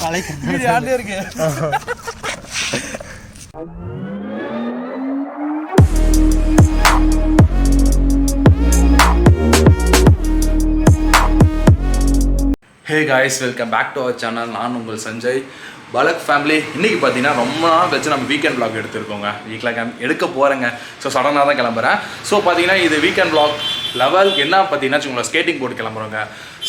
Video ஆண்டே இருக்கு. Hey guys, welcome back to our channel. நான் உங்கள் சஞ்சய். பலக் ஃபேமிலி. இன்றைக்கி பார்த்தீங்கன்னா ரொம்ப நாள் கழிச்சு நம்ம வீக்கெண்ட் vlog எடுத்துருக்கோங்க. வீக்கில் எடுக்க போகிறேங்க. ஸோ சடனாக தான் கிளம்புறேன். ஸோ பார்த்தீங்கன்னா இது வீக்கெண்ட் vlog லெவல் என்ன பார்த்தீங்கன்னா உங்களை ஸ்கேட்டிங் போர்டு கிளம்புறோங்க.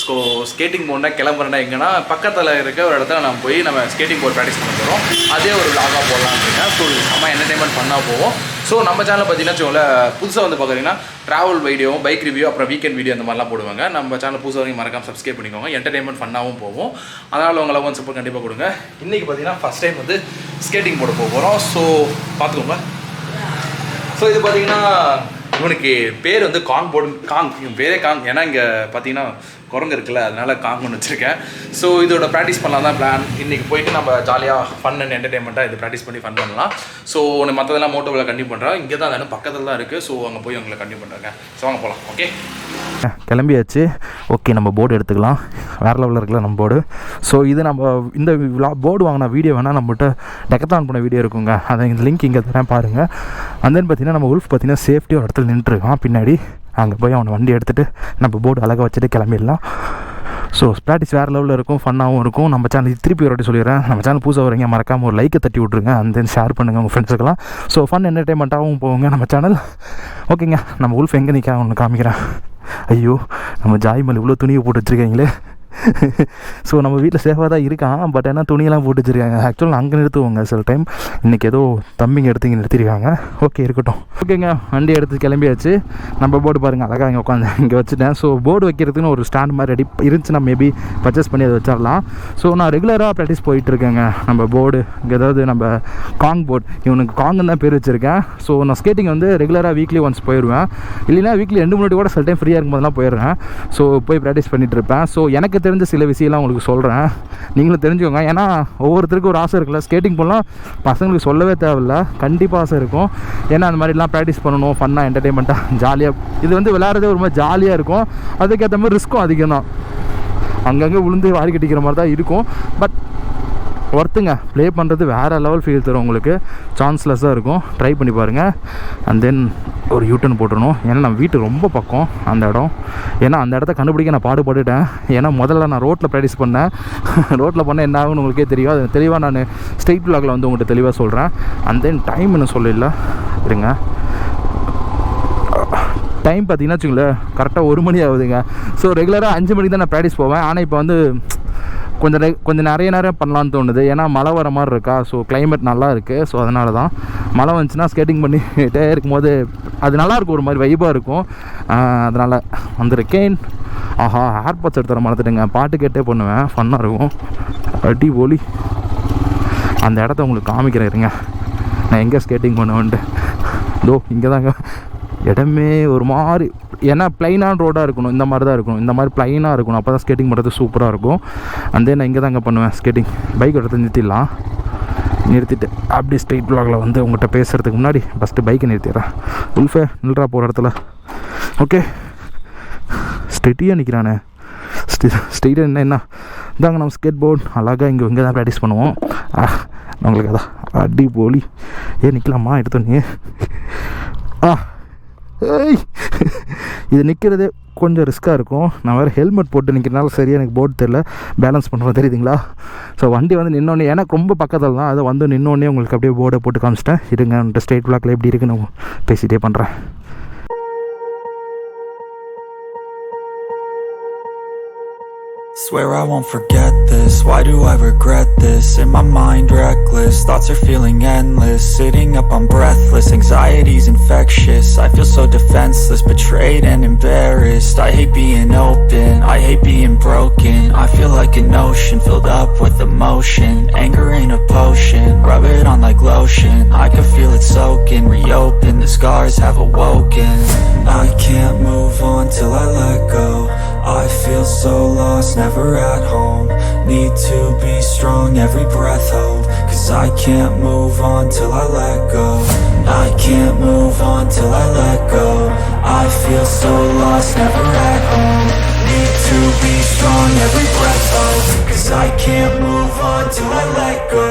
ஸோ ஸ்கேட்டிங் போர்டுனா கிளம்புறேன்னா எங்கன்னா பக்கத்தில் இருக்க ஒரு இடத்துல நம்ம போய் நம்ம ஸ்கேட்டிங் போர்டு ப்ராக்டிஸ் பண்ண போகிறோம். அதே ஒரு vlog-ஆக போடலான்ட்டுங்க. ஸோ நம்ம என்டர்டைன்மெண்ட் பண்ணால் போவோம். ஸோ நம்ம சேனல் பார்த்தீங்கன்னா புதுசாக வந்து பார்க்குறீங்கன்னா ட்ராவல் வீடியோ, பைக் ரிவ்யூ, அப்புறம் வீக்கெண்ட் வீடியோ அந்த மாதிரிலாம் போடுவாங்க. நம்ம சேனல் புதுசாக வரைக்கும் மறக்காம சப்ஸ்கிரைப் பண்ணிக்கோங்க. என்டர்டைன்மெண்ட் ஃபன்னாகவும் போவோம். அதனால் உங்களை கொஞ்சம் சப்போர்ட் கண்டிப்பாக கொடுங்க. இன்றைக்கி பார்த்தீங்கன்னா ஃபஸ்ட் டைம் வந்து ஸ்கேட்டிங் போட போகிறோம். ஸோ பார்த்துக்கோங்க. ஸோ இது பார்த்தீங்கன்னா இவனுக்கு பேர் வந்து காங் போர்டு. இவன் பேரே காங். ஏன்னா இங்கே பார்த்தீங்கன்னா குரங்கு இருக்குல்ல, அதனால காங் ஒன்று வச்சுருக்கேன். ஸோ இதோட ப்ராக்டிஸ் பண்ணலாம் தான் பிளான். இன்றைக்கி போயிட்டு நம்ம ஜாலியாக ஃபன் அண்ட் என்டர்டைன்மெண்ட்டாக இது ப்ராக்டிஸ் பண்ணி ஃபன் பண்ணலாம். ஸோ ஒன்று மற்றதெல்லாம் மோட்டோவில் கண்டிப்பாக பண்ணுறேன். இங்கே தான் வேணும், பக்கத்தில் தான் இருக்குது. ஸோ அங்கே போய் உங்களை கண்டிப்பாக பண்ணுறேங்க. ஸோ வாங்க போகலாம். ஓகே, கிளம்பியாச்சு. ஓகே, நம்ம போர்டு எடுத்துக்கலாம். வேறு லெவலில் இருக்குல்ல நம்ம போர்டு. ஸோ இது நம்ம இந்த போர்டு வாங்கின வீடியோ வேணால் நம்மகிட்ட டெக்கத்தான் பண்ண வீடியோ இருக்குங்க. அதை இந்த லிங்க் இங்கே தரேன் பாருங்கள். அந்த பார்த்தீங்கன்னா நம்ம உல்ஃப் பார்த்தீங்கன்னா சேஃப்டியாக ஒரு இடத்துல நின்றுருக்கான் பின்னாடி. அங்கே போய் அவனை வண்டி எடுத்துகிட்டு நம்ம போர்டு அழகாக வச்சுட்டு கிளம்பிடலாம். ஸோ ப்ராக்டிஸ் வேறு லெவலில் இருக்கும், ஃபன்னாகவும் இருக்கும். நம்ம சேனல் திருப்பி ஒரு வாட்டி சொல்லிடுறேன், நம்ம சேனல் புதுசாக வரீங்க மறக்காமல் ஒரு லைக்கை தட்டி விட்ருங்க. அந்த ஷேர் பண்ணுங்கள் உங்கள் ஃப்ரெண்ட்ஸுக்கெல்லாம். ஸோ ஃபன் என்டர்டைன்மெண்ட்டாகவும் போவோங்க நம்ம சேனல். ஓகேங்க, நம்ம உல்ஃப் எங்கே நிற்க ஒன்று காமிக்கிறேன். ஐயோ, நம்ம ஜாய் மேலே இவ்வளோ துணியை போட்டு வச்சுருக்கீங்களே. ஸோ நம்ம வீட்டில் சேஃபாக தான் இருக்கான். பட் ஏன்னா துணியெல்லாம் போட்டு வச்சுருக்காங்க. ஆக்சுவலாக அங்கே நிறுத்துவோங்க சில டைம். இன்றைக்கி ஏதோ தம்பிங்க எடுத்து இங்கே நிறுத்திருக்காங்க. ஓகே, இருக்கட்டும். ஓகேங்க, வண்டி எடுத்து கிளம்பியாச்சு. நம்ம போர்டு பாருங்கள் அழகாக இங்கே உட்காந்து இங்கே வச்சுட்டேன். ஸோ போர்டு வைக்கிறதுக்குன்னு ஒரு ஸ்டாண்ட் மாதிரி ரெடி இருந்துச்சுன்னா மேபி பர்ச்சேஸ் பண்ணி அதை வச்சிடலாம். ஸோ நான் ரெகுலராக ப்ராக்டிஸ் போயிட்டுருக்கேங்க. நம்ம போர்டு இங்கே ஏதாவது நம்ம காங் போர்டு, இவனுக்கு காங்குன்னு தான் பேர் வச்சுருக்கேன். ஸோ நான் ஸ்கேட்டிங் வந்து ரெகுலராக வீக்லி ஒன்ஸ் போயிடுவேன். இல்லைன்னா வீக்லி 2 முன்னாடி கூட சில டைம் ஃப்ரீயாக இருக்கும்போதெல்லாம் போயிடுறேன். ஸோ போய் ப்ராக்டிஸ் பண்ணிகிட்டு இருப்பேன். ஸோ எனக்கு தெரிஞ்ச சில விஷயம்லாம் உங்களுக்கு சொல்கிறேன், நீங்களும் தெரிஞ்சுக்கோங்க. ஏன்னா ஒவ்வொருத்தருக்கும் ஒரு ஆசை இருக்குல்ல, ஸ்கேட்டிங் போகலாம். பசங்களுக்கு சொல்லவே தேவையில்லை, கண்டிப்பாக ஆசை இருக்கும். ஏன்னா அந்த மாதிரிலாம் ப்ராக்டிஸ் பண்ணணும், ஃபன்னாக என்டர்டைன்மெண்ட்டாக ஜாலியாக. இது வந்து விளையாடுறதே ஒரு மாதிரி ஜாலியாக இருக்கும். அதுக்கேற்ற மாதிரி ரிஸ்க்கும் அதிகம் தான். அங்கங்கே விழுந்து வாரி கட்டிக்கிற மாதிரி தான் இருக்கும். பட் ஒர்த்துங்க, ப்ளே பண்ணுறது வேறு லெவல் ஃபீல் தரும் உங்களுக்கு. சான்ஸ்லெஸ்ஸாக இருக்கும். ட்ரை பண்ணி பாருங்கள். அண்ட் தென் ஒரு யூட்டர்ன் போட்டுருணும். ஏன்னா நம்ம வீட்டு ரொம்ப பக்கம் அந்த இடம். ஏன்னா அந்த இடத்த கண்டுபிடிக்க நான் பாடுபட்டுட்டேன். ஏன்னா முதல்ல நான் ரோட்டில் ப்ராக்டிஸ் பண்ணேன். ரோட்டில் பண்ண என்ன ஆகுன்னு உங்களுக்கே தெரியும். அது தெளிவாக நான் ஸ்ட்ரெயிட் vlogல வந்து உங்கள்கிட்ட தெளிவாக சொல்கிறேன். அண்ட் தென் டைம் இன்னும் சொல்லல இருங்க. டைம் பார்த்தீங்கன்னா வச்சுங்களேன் கரெக்டாக 1 மணி ஆகுதுங்க. ஸோ ரெகுலராக 5 மணிக்கு தான் நான் ப்ராக்டிஸ் போவேன். ஆனால் இப்போ வந்து கொஞ்சம் நிறைய நேரம் பண்ணலான்னு தோணுது. ஏன்னா மழை வர மாதிரி இருக்கா. ஸோ கிளைமேட் நல்லா இருக்குது. ஸோ அதனால தான் மழை வந்துச்சுன்னா ஸ்கேட்டிங் பண்ணிகிட்டே இருக்கும்போது அது நல்லாயிருக்கும், ஒரு மாதிரி வைபாக இருக்கும். அதனால் வந்திருக்கேன். ஆஹா, ஏர்பாட்ஸ் எடுத்து தர மறந்துட்டுங்க. பாட்டு கேட்டே பண்ணுவேன், ஃபன்னாக இருக்கும். அடி போலி அந்த இடத்த உங்களுக்கு காமிக்கிறேன் இருங்க. நான் எங்கே ஸ்கேட்டிங் பண்ணுவேன்ட்டு தோ இங்கே தாங்க இடமே ஒரு மாதிரி. ஏன்னா ப்ளைனான ரோடாக இருக்கணும், இந்த மாதிரி தான் இருக்கணும். இந்த மாதிரி ப்ளைனாக இருக்கணும், அப்போ தான் ஸ்கேட்டிங் பண்ணுறது சூப்பராக இருக்கும். அந்த நான் இங்கே தாங்க பண்ணுவேன் ஸ்கேட்டிங். பைக் எடுத்து நிறுத்திடலாம். நிறுத்திட்டு அப்படி ஸ்ட்ரெயிட் vlogல வந்து உங்கள்கிட்ட பேசுகிறதுக்கு முன்னாடி ஃபஸ்ட்டு பைக்கை நிறுத்திடுறேன். உல்ஃபே நில்றா போகிற இடத்துல. ஓகே, ஸ்ட்ரெயிட்டாக நிற்கிறானே. ஸ்ட்ரெயிட்டாக என்ன இதாங்க நம்ம ஸ்கேட் போர்டு அழகாக இங்கே தான் ப்ராக்டிஸ் பண்ணுவோம். நம்மளுக்கு அதான் அடி போலி. நிற்கலாமா எடுத்தோன்னே. ஏய், இது நிற்கிறதே கொஞ்சம் ரிஸ்க்காக இருக்கும். நான் வேறு ஹெல்மெட் போட்டு நிற்கிறனால சரியாக எனக்கு போர்டு தெரியல, பேலன்ஸ் பண்ணுறது தெரியுதுங்களா. ஸோ வண்டி வந்து நின்னோடனே எனக்கு ரொம்ப பக்கத்தில் தான், அதை வந்து நின்னோடனே உங்களுக்கு அப்படியே போர்டை போட்டு காமிச்சிட்டேன். இருங்க, ஸ்ட்ரெயிட் vlogல எப்படி இருக்குன்னு பேசிகிட்டே பண்ணுறேன். Swear I won't forget this, why do I regret this? In my mind reckless, thoughts are feeling endless. Sitting up I'm breathless, anxiety's infectious. I feel so defenseless, betrayed and embarrassed. I hate being open, I hate being broken. I feel like an ocean filled up with emotion. Anger ain't a potion, rub it on like lotion. I can feel it soaking, reopen, the scars have awoken. I can't move on till I let go. I feel so lost, never at home. Need to be strong, every breath hold. Cause I can't move on till I let go. I can't move on till I let go. I feel so lost, never at home. Need to be strong, every breath hold, 'cause I can't move on till I let go.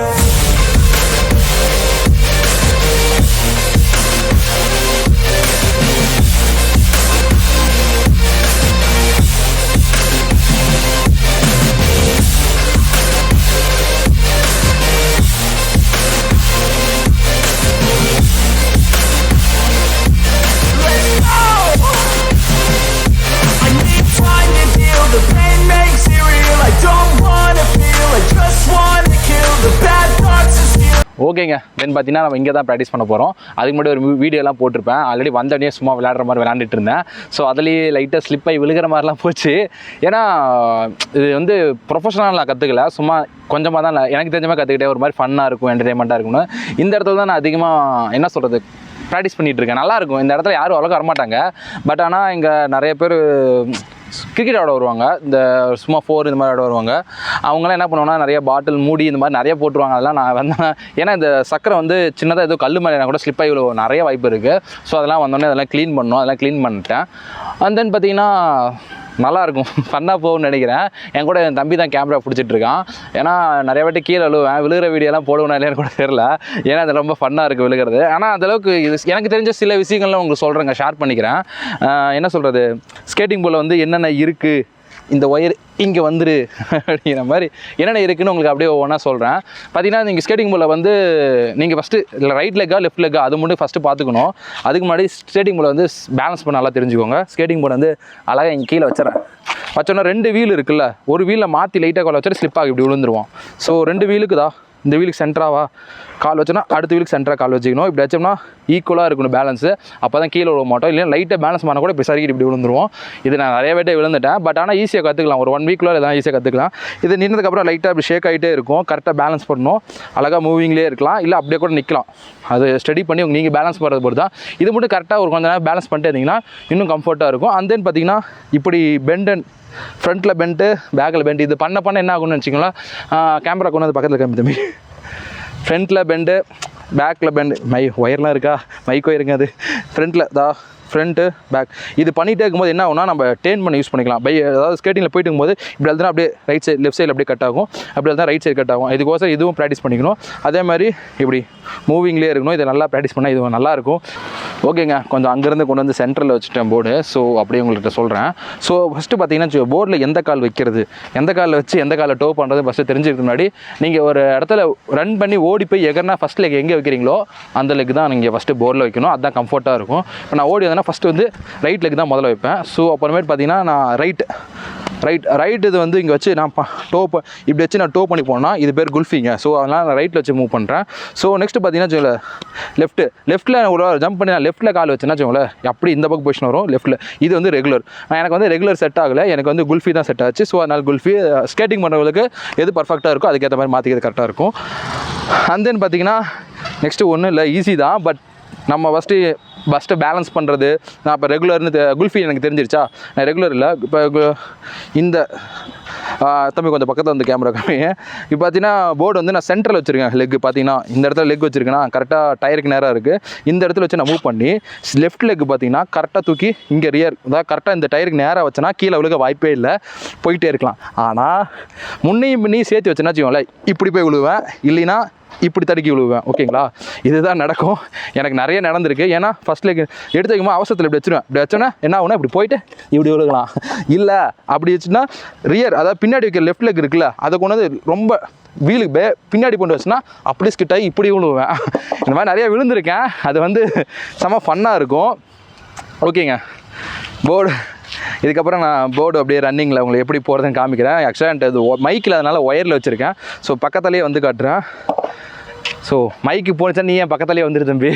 ஓகேங்க, தென் பார்த்தீங்கன்னா நம்ம இங்கே தான் practice பண்ண போகிறோம். அதுக்கு முன்னாடி ஒரு வீடியோலாம் போட்டிருப்பேன். ஆல்ரெடி வந்தோடனே சும்மா விளையாடுற மாதிரி விளையாண்டுட்டு இருந்தேன். ஸோ அதுலேயே லைட்டாக ஸ்லிப் ஆகி விழுகிற மாதிரிலாம் போச்சு. ஏன்னா இது வந்து ப்ரொஃபஷனலாக நான் கற்றுக்கல, சும்மா கொஞ்சமாக தான் எனக்கு தெரிஞ்ச மாதிரி கற்றுக்கிட்டே ஒரு மாதிரி ஃபன்னாக இருக்கும், என்டர்டைன்மெண்ட்டாக இருக்கும்னு. இந்த இடத்துல தான் நான் அதிகமாக என்ன சொல்கிறது ப்ராக்டிஸ் பண்ணிகிட்டு இருக்கேன். நல்லாயிருக்கும். இந்த இடத்துல யாரும் அவ்வளோக்கா வரமாட்டாங்க. பட் ஆனால் இங்கே நிறைய பேர் கிரிக்கெட் ஆட வருவாங்க, இந்த சும்மா 4 இந்த மாதிரி ஆட வருவாங்க. அவங்களாம் என்ன பண்ணுவாங்கன்னா நிறைய பாட்டில் மூடி இந்த மாதிரி நிறைய போட்டுருவாங்க. அதெல்லாம் நான் வந்தேன், ஏன்னா இந்த சக்கரை வந்து சின்னதாக ஏதோ கல் மேலே கூட ஸ்லிப் ஆகி நிறைய வாய்ப்பு இருக்குது. ஸோ அதெல்லாம் வந்தோடனே அதெல்லாம் க்ளீன் பண்ணணும். அதெல்லாம் க்ளீன் பண்ணிட்டேன். அண்ட் தென் பார்த்தீங்கன்னா நல்லாயிருக்கும், ஃபன்னாக போகும்னு நினைக்கிறேன். என் கூட என் தம்பி தான் கேமரா பிடிச்சிட்ருக்கான். ஏன்னா நிறைய வாட்டி கீழே விழுகிற வீடியோலாம் போடுவேன் இல்லைன்னு கூட தெரியல. ஏன்னா அது ரொம்ப ஃபன்னாக இருக்குது விழுகிறது. ஆனால் அந்தளவுக்கு இது எனக்கு தெரிஞ்ச சில விஷயங்கள்லாம் உங்களுக்கு சொல்கிறேங்க, ஷேர் பண்ணிக்கிறேன். என்ன சொல்கிறது, ஸ்கேட்டிங் போல் வந்து என்னென்ன இருக்குது, இந்த ஒயர் இங்கே வந்துரு அப்படிங்கிற மாதிரி என்னென்ன இருக்குதுன்னு உங்களுக்கு அப்படியே ஒவ்வொன்றா சொல்கிறேன். பார்த்தீங்கன்னா நீங்கள் ஸ்கேட்டிங் போல் வந்து நீங்கள் ஃபஸ்ட்டு ரைட் லெக்கா லெஃப்ட் லெக்கா அது மட்டும் ஃபஸ்ட்டு பார்த்துக்கணும். அதுக்கு முன்னாடி ஸ்கேட்டிங் போல் வந்து பேலன்ஸ் பண்ண நல்லா தெரிஞ்சுக்கோங்க. ஸ்கேட்டிங் போர்டு வந்து அழகாக இங்கே கீழே வச்சோன்னா 2 வீல் இருக்குல்ல, ஒரு வீலில் மாற்றி லைட்டாக கால் வச்சுட்டு ஸ்லிப் ஆகி இப்படி விழுந்துருவோம். ஸோ 2 வீலுக்குதா, இந்த வீலுக்கு சென்டராவா கால் வச்சோன்னா அடுத்த வீலுக்கு சென்டராக கால் வச்சுக்கணும். இப்படி வச்சோம்னா ஈக்குவலாக இருக்கணும் பேலன்ஸு. அப்போ தான் கீழே விழ மாட்டோம். இல்லைன்னா லைட்டாக பேலன்ஸ் பண்ணால் கூட இப்படி சரிக்கிட்டு இப்படி விழுந்துருவோம். இது நான் நிறைய வாட்டி விழுந்துட்டேன். பட் ஆனால் ஈஸியாக கற்றுக்கலாம். ஒரு 1 வீக்குள்ள எல்லாம் ஈஸியாக கற்றுக்கலாம். இது நின்றதுக்கப்புறம் லைட்டாக இப்படி ஷேக் ஆகிட்டே இருக்கும். கரெக்டாக பேலன்ஸ் பண்ணணும். அழகாக மூவிங்லேயே இருக்கலாம், இல்லை அப்படியே கூட நிற்கலாம். அது ஸ்டடி பண்ணி நீங்கள் பேலன்ஸ் பண்ணுறது பொறுத்து தான். இது மட்டும் கரெக்டாக ஒரு கொஞ்சம் நேரம் பேலன்ஸ் பண்ணிட்டு இருந்தீங்கன்னா இன்னும் கம்ஃபர்ட்டாக இருக்கும். அண்ட் தென் பார்த்தீங்கன்னா இப்படி பெண்ட் ஃப்ரண்ட்டில் பெண்ட்டு பேக்கில் பெண்ட் இது பண்ண என்ன ஆகும்னு வச்சிங்களா. கேமரா கொண்டு வந்து பக்கத்தில் காமி தம்பி. ஃப்ரண்ட்டில் பெண்டு, பேக்கில் பெண்டு, ஒயர்லாம் இருக்கா, மைக் ஒயருங்க அது. ஃப்ரண்ட்டு பேக் இது பண்ணிகிட்டே இருக்கும்போது என்ன ஆகும்னா நம்ம டேர்ன் பண்ணி யூஸ் பண்ணிக்கலாம். அதாவது ஸ்கேட்டிங்கில் போயிட்டு இருக்கும்போது இப்படி தான் அப்படியே ரைட் சைடு லெஃப்ட் சைடில் அப்படியே கட் ஆகும், அப்படி தான் ரைட் சைடு கட் ஆகும். இதுக்கோசம் இதுவும் ப்ராக்டிஸ் பண்ணிக்கணும். அதே மாதிரி இப்படி மூவிங்லேயே இருக்கணும். இதை நல்லா ப்ராக்டிஸ் பண்ணால் இது நல்லாயிருக்கும். ஓகேங்க, கொஞ்சம் அங்கேருந்து கொண்டு வந்து சென்டரில் வச்சுட்டேன் போர்டு. ஸோ அப்படியே உங்கள்கிட்ட சொல்கிறேன். ஸோ ஃபஸ்ட்டு பார்த்தீங்கன்னா போர்டில் எந்த கால் வைக்கிறது, எந்த காலில் வச்சு எந்த காலில் டோ பண்ணுறது ஃபஸ்ட்டு தெரிஞ்சுக்கிறதுக்கு முன்னாடி நீங்கள் ஒரு இடத்துல ரன் பண்ணி ஓடி போய் எகர்னா ஃபஸ்ட் லெக் எங்கே வைக்கிறீங்களோ அந்த லெக் தான் நீங்கள் ஃபஸ்ட்டு போர்டில் வைக்கணும். அதுதான் கம்ஃபர்ட்டாக இருக்கும். இப்போ நான் ஓடி வந்தேன்னா ஃபஸ்ட்டு வந்து ரைட் லெக் தான் முதல்ல வைப்பேன். ஸோ அப்புறமேட்டு பார்த்தீங்கன்னா நான் ரைட் இது வந்து இங்கே வச்சு நான் இப்படி வச்சு நான் டோ பண்ணி போனால் இது பேர் குல்ஃபிங்க. ஸோ அதனால் நான் ரைட்டில் வச்சு மூவ் பண்ணுறேன். ஸோ நெக்ஸ்ட்டு பார்த்தீங்கன்னா லெஃப்ட்டில் ஒரு ஜம்ப் பண்ணி நான் லெஃப்ட்டில் கால் வச்சுன்னா வச்சுக்கோங்களேன், அப்படி இந்த பக்கம் பொசிஷன் வரும் லெஃப்ட்டில். இது வந்து ரெகுலர். எனக்கு வந்து ரெகுலர் செட் ஆகலை, எனக்கு வந்து குல்ஃபி தான் செட் ஆச்சு. ஸோ அதனால் குல்ஃபி ஸ்கேட்டிங் பண்ணுறவங்களுக்கு எது பர்ஃபெக்டாக இருக்கோ அதுக்கேற்ற மாதிரி மாற்றிக்கிறது கரெக்டாக இருக்கும். அண்ட் தென் பார்த்தீங்கன்னா நெக்ஸ்ட்டு ஒன்றும் இல்லை, ஈஸி தான். பட் நம்ம ஃபஸ்ட்டு பேலன்ஸ் பண்ணுறது. நான் இப்போ ரெகுலர்னு குல்ஃபி எனக்கு தெரிஞ்சிருச்சா, நான் ரெகுலர் இல்லை. இப்போ இந்த தம்பி கொஞ்சம் பக்கத்தில் வந்து கேமரா காமிங்க. இப்போ பார்த்தீங்கன்னா போர்டு வந்து நான் சென்டரில் வச்சுருக்கேன். லெக் பார்த்தீங்கன்னா இந்த இடத்துல லெக் வச்சுருக்கேன்னா கரெக்டாக டயருக்கு நேராக இருக்குது. இந்த இடத்துல வச்சு நான் மூவ் பண்ணி லெஃப்ட் லெக் பார்த்தீங்கன்னா கரெக்டாக தூக்கி இங்கே ரியர், அதாவது கரெக்டாக இந்த டயருக்கு நேராக வச்சேன்னா கீழே விழுக வாய்ப்பே இல்லை, போயிட்டே இருக்கலாம். ஆனால் முன்னையும் சேர்த்து வச்சேன்னா வச்சுக்கோங்களேன், இப்படி போய் விழுவேன், இல்லைன்னா இப்படி தடுக்கி விழுவேன். ஓகேங்களா, இதுதான் நடக்கும். எனக்கு நிறைய நடந்திருக்கு. ஏன்னா ஃபஸ்ட் லெக் எடுத்து வைக்கும்போது அவசரத்தில் இப்படி வச்சுருவேன். இப்படி வச்சோன்னா என்ன ஆகுனா இப்படி போயிட்டு இப்படி விழுகலாம். இல்லை அப்படி வச்சுன்னா ரியர், அதாவது பின்னாடி வைக்கிற லெஃப்ட் லெக் இருக்குல்ல, அதை கொண்டு வந்து ரொம்ப வீலுக்கு பின்னாடி கொண்டு வச்சுன்னா அப்படியே ஸ்கிட் ஆகி இப்படி விழுவேன். இந்த மாதிரி நிறையா விழுந்திருக்கேன். அது வந்து செம்ம ஃபன்னாக இருக்கும். ஓகேங்க, போர்டு இதுக்கப்புறம் நான் போர்டு அப்படியே ரன்னிங்கில் உங்களுக்கு எப்படி போகிறதுன்னு காமிக்கிறேன். ஆக்சுவலாக என்கிட்ட இது மைக்கில் அதனால் ஒயரில் வச்சுருக்கேன். ஸோ பக்கத்துலேயே வந்து காட்டுறேன். ஸோ மைக்கு போனுச்சா நீ ஏன் பக்கத்துலேயே வந்துடு தம்பி,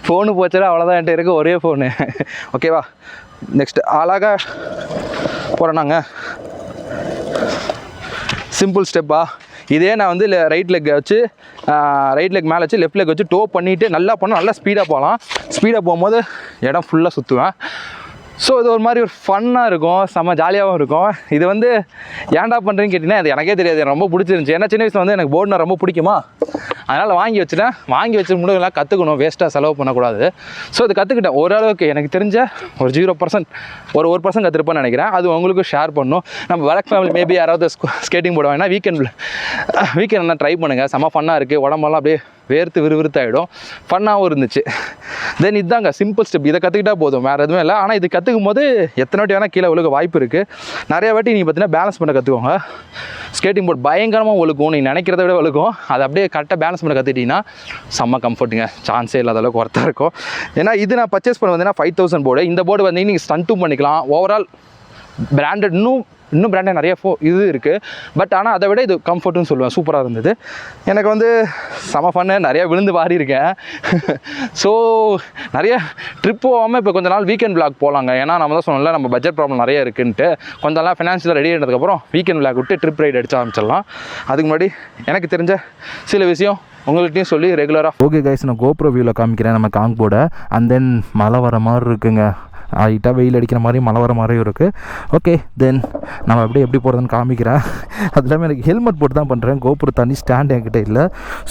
ஃபோனு போச்சுன்னா அவ்வளோதான் என்கிட்ட இருக்க ஒரே ஃபோனு. ஓகேவா, நெக்ஸ்ட்டு அழகாக போகிறேன்னாங்க சிம்பிள் ஸ்டெப்பா. இதே நான் வந்து ரைட் லெக் வச்சு ரைட் லெக் மேலே வச்சு லெஃப்ட் லெக் வச்சு டோ பண்ணிவிட்டு நல்லா பண்ணால் நல்லா ஸ்பீடாக போகலாம். ஸ்பீடாக போகும்போது இடம் ஃபுல்லாக சுற்றுவேன். ஸோ இது ஒரு மாதிரி ஒரு ஃபன்னாக இருக்கும், செம்ம ஜாலியாகவும் இருக்கும். இது வந்து ஏன்டா பண்ணுறேன்னு கேட்டிங்கன்னா அது எனக்கே தெரியாது, எனக்கு ரொம்ப பிடிச்சிருந்துச்சி. ஏன்னா சின்ன வயசில் வந்து எனக்கு போர்டுனா ரொம்ப பிடிக்குமா, அதனால் வாங்கி வச்சுட்டேன். வாங்கி வச்சு முடியலாம் கற்றுக்கணும், வேஸ்ட்டாக செலவு பண்ணக்கூடாது. ஸோ இது கற்றுக்கிட்டேன். ஓரளவுக்கு எனக்கு தெரிஞ்ச ஒரு 0% ஒரு 1% கற்றுருப்பேன்னு நினைக்கிறேன். அது உங்களுக்கு ஷேர் பண்ணணும். நம்ம வழக்கு ஃபேமிலி மேபி யாராவது ஸ்கேட்டிங் போட வேணா வீக்கெண்ட் என்ன ட்ரை பண்ணுங்கள். செம்ம ஃபன்னாக இருக்குது. உடம்பெல்லாம் அப்படியே வேர்த்து விறுவிறுத்தாயிடும். ஃபன்னாகவும் இருந்துச்சு. தென் இதுதாங்க சிம்பிள் ஸ்டெப். இதை கற்றுக்கிட்டா போதும், வேறு எதுவுமே இல்லை. ஆனால் இது கற்றுக்கும் போது எத்தனை வாட்டி வேணால் கீழே விழுக வாய்ப்பு இருக்குது. நிறைய வாட்டி நீங்கள் பார்த்தீங்கன்னா பேலன்ஸ் பண்ண கற்றுக்கோங்க. ஸ்கேட்டிங் போர்ட் பயங்கரமாக ஒழுக்கும், நீங்கள் நினைக்கிறத விட ஒழுக்கும். அதை அப்படியே கரெக்டாக பேலன்ஸ் பண்ண கற்றுக்கிட்டிங்கன்னா செம்ம கம்ஃபர்ட்டுங்க. சான்ஸே இல்லாத அளவுக்கு ஒர்த்தாக இருக்கும். ஏன்னா இது நான் பர்ச்சேஸ் பண்ண வந்தீங்கன்னா 5000 போர்டு. இந்த போர்டு வந்து நீங்கள் ஸ்டண்ட்டும் பண்ணிக்கலாம். ஓவரால் பிராண்டட் இன்னும் பிராண்டட் நிறைய இது இருக்குது. பட் ஆனால் அதை விட இது கம்ஃபர்ட்டுன்னு சொல்லுவேன். சூப்பராக இருந்தது. எனக்கு வந்து செம ஃபன்னு. நிறையா விழுந்து வாரி இருக்கேன். ஸோ நிறைய ட்ரிப் போகாமல் இப்போ கொஞ்ச நாள் வீக்கெண்ட் விளாக் போகலாங்க. ஏன்னா நம்ம தான் சொன்னோம்ல, நம்ம பட்ஜெட் ப்ராப்ளம் நிறைய இருக்குன்ட்டு கொஞ்சம் நாள் ஃபினான்ஷியலாக ரெடி ஆனதுக்கப்புறம் வீக்கெண்ட் விளாக் விட்டு ட்ரிப் ரைட் அடிச்சு ஆரம்பிச்சிடலாம். அதுக்கு முன்னாடி எனக்கு தெரிஞ்ச சில விஷயம் உங்கள்கிட்டையும் சொல்லி ரெகுலராக. ஓகே கைஸ், நான் கோப்ரோ வியூவில் காமிக்கிறேன் நம்ம காங் போர்டை. அண்ட் தென் மழை வர மாதிரி இருக்குங்க. ஹைட்டாக வெயில் அடிக்கிற மாதிரியும் மழை வர மாதிரியும் இருக்குது. ஓகே, தென் நம்ம எப்படி போகிறதுன்னு காமிக்கிறேன். அது இல்லாமல் எனக்கு ஹெல்மெட் போட்டு தான் பண்ணுறேன். கோப்ரோ தனி ஸ்டாண்ட் என்கிட்ட இல்லை.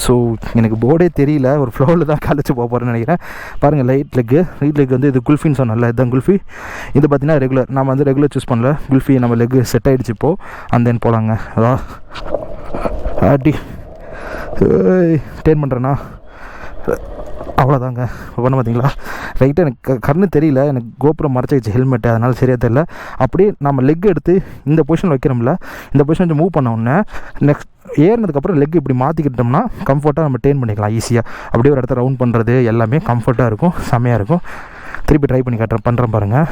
ஸோ எனக்கு போர்டே தெரியல. ஒரு ஃப்ளோவில் தான் கழிச்சு போகிறேன்னு நினைக்கிறேன். பாருங்கள், ரைட் லெக் வந்து இது குல்ஃபின்னு சொன்னல, இதுதான் குல்ஃபி. இது பார்த்தீங்கன்னா ரெகுலர். நம்ம வந்து ரெகுலர் சூஸ் பண்ணல, குல்ஃபி நம்ம லெக் செட் ஆகிடுச்சு இப்போது. அண்ட் தென் போகலாங்க. அதான் ஆட்டி டேன் பண்ணுறேன்னா அவ்வளோதாங்க. பண்ண பார்த்தீங்களா, ரைட்டாக எனக்கு கண்ணு தெரியல, எனக்கு கோபுரம் மறைச்சிச்சு ஹெல்மெட்டு, அதனால் சரியாக தெரியல. அப்படியே நம்ம லெக் எடுத்து இந்த பொசிஷன் வைக்கிறோம்ல, இந்த பொசிஷன் கொஞ்சம் மூவ் பண்ண உடனே நெக்ஸ்ட் ஏறினதுக்கப்புறம் லெக் இப்படி மாற்றிக்கிட்டோம்னா கம்ஃபர்ட்டாக நம்ம டேன் பண்ணிக்கலாம் ஈஸியாக. அப்படியே ஒரு இடத்த ரவுண்ட் பண்ணுறது எல்லாமே கம்ஃபர்ட்டாக இருக்கும், செம்மையாக இருக்கும். திருப்பி ட்ரை பண்ணி பண்ணுறேன் பாருங்கள்.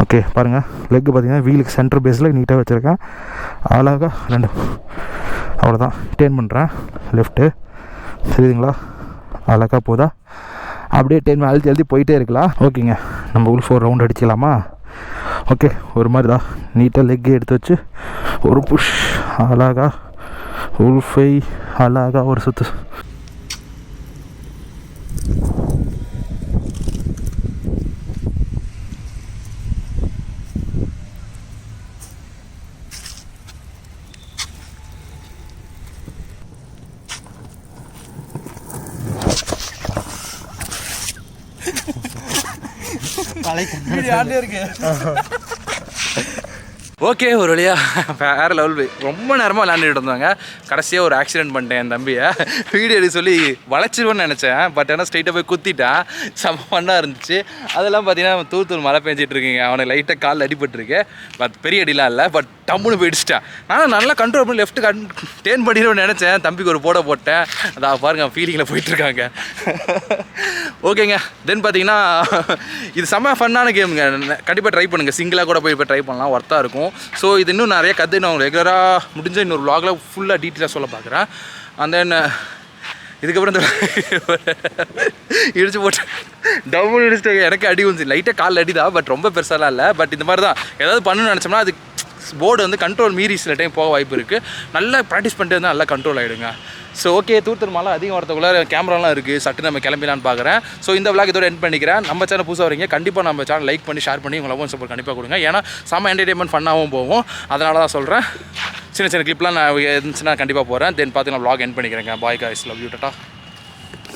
ஓகே பாருங்கள், லெக்கு பார்த்தீங்கன்னா வீலுக்கு சென்டர் பேஸில் நீட்டாக வச்சுருக்கேன். அழகாக ரெண்டு அவ்வளோதான் டேன் பண்ணுறேன். லெஃப்ட்டு சரிங்களா, அழகாக போதா. அப்படியே டேன் அழுத்தி போயிட்டே இருக்கலாம். ஓகேங்க, நம்ம உள் 4 ரவுண்ட் அடிச்சிக்கலாமா? ஓகே, ஒரு மாதிரி தான் நீட்டாக லெக்கு எடுத்து வச்சு ஒரு புஷ், அழகாக உள் 5 அழகாக ஒரு சுற்று. ஓகே, ஒரு வழியாக வேறு லெவல். ரொம்ப நேரமாக விளாண்டுட்டு இருந்தாங்க. கடைசியாக ஒரு ஆக்சிடென்ட் பண்ணிட்டேன் என் தம்பியை. வீடியோ எடுக்க சொல்லி வளைச்சிருவேன்னு நினச்சேன். பட் ஆனால் ஸ்ட்ரைட்டாக போய் குத்திட்டேன். செம்ம ஃபன்னாக இருந்துச்சு. அதெல்லாம் பார்த்தீங்கன்னா தூள் மழை பெஞ்சிட்டு இருக்குங்க. அவனுக்கு லைட்டாக காலில் அடிபட்டுருக்கு. பட் பெரிய அடிலாம் இல்லை, பட் டம்முன்னு போயிடுச்சிட்டேன். நான் நல்லா கண்ட்ரோல் பண்ணி லெஃப்ட் டேன் பண்ணிடுவேன்னு நினச்சேன். தம்பிக்கு ஒரு போட போட்டேன். அதான் பாருங்கள், ஃபீலிங்கில் போயிட்டுருக்காங்க. ஓகேங்க, தென் பார்த்தீங்கன்னா இது செம்ம ஃபன்னான கேமுங்க. கண்டிப்பாக ட்ரை பண்ணுங்கள். சிங்கிளாக கூட போய் இப்போ ட்ரை பண்ணலாம், ஒர்த்தாக இருக்கும். ஸோ இது இன்னும் நிறைய கற்று நான் ரெகுலராக முடிஞ்ச இன்னொரு vlogல ஃபுல்லாக டீட்டெயிலாக சொல்ல பார்க்குறேன். அண்ட் தென் இதுக்கப்புறம் இந்த இடிச்சு போட்டு டவுன் இடிச்சுட்டு எனக்கு அடி வந்து லைட்டாக காலில் அடி தான். பட் ரொம்ப பெருசாலாம் இல்லை. பட் இந்த மாதிரி தான் ஏதாவது பண்ணணும்னு நினச்சோம்னா அது போர்டு வந்து கண்ட்ரோல் மீறி சில டைம் போக வாய்ப்பு இருக்குது. நல்லா ப்ராக்டிஸ் பண்ணிட்டு இருந்தால் நல்லா கண்ட்ரோல் ஆகிடுங்க. ஸோ ஓகே, தூத்துர் மலை அதிகம் வரத்துக்குள்ளே கேமராலாம் இருக்குது. சட்டு நம்ம கிளம்பிலான்னு பார்க்குறேன். ஸோ இந்த vlog இதோட எண்ட் பண்ணிக்கிறேன். நம்ம சேனல் புதுசாக வரீங்க, கண்டிப்பாக நம்ம சேனல் லைக் பண்ணி ஷேர் பண்ணி உங்கள் லவ் சப்போர்ட் கண்டிப்பாக கொடுங்க. ஏன்னா செம்ம என்டர்டைன்மெண்ட் ஃபன்னாகவும் போகும். அதனால தான் சொல்கிறேன். சின்ன கிளிப்லாம் நான் இருந்துச்சுன்னா கண்டிப்பாக போகிறேன். தென் பார்த்து நான் vlog எண்ட் பண்ணிக்கிறேங்க. Bye guys, love you, Tata.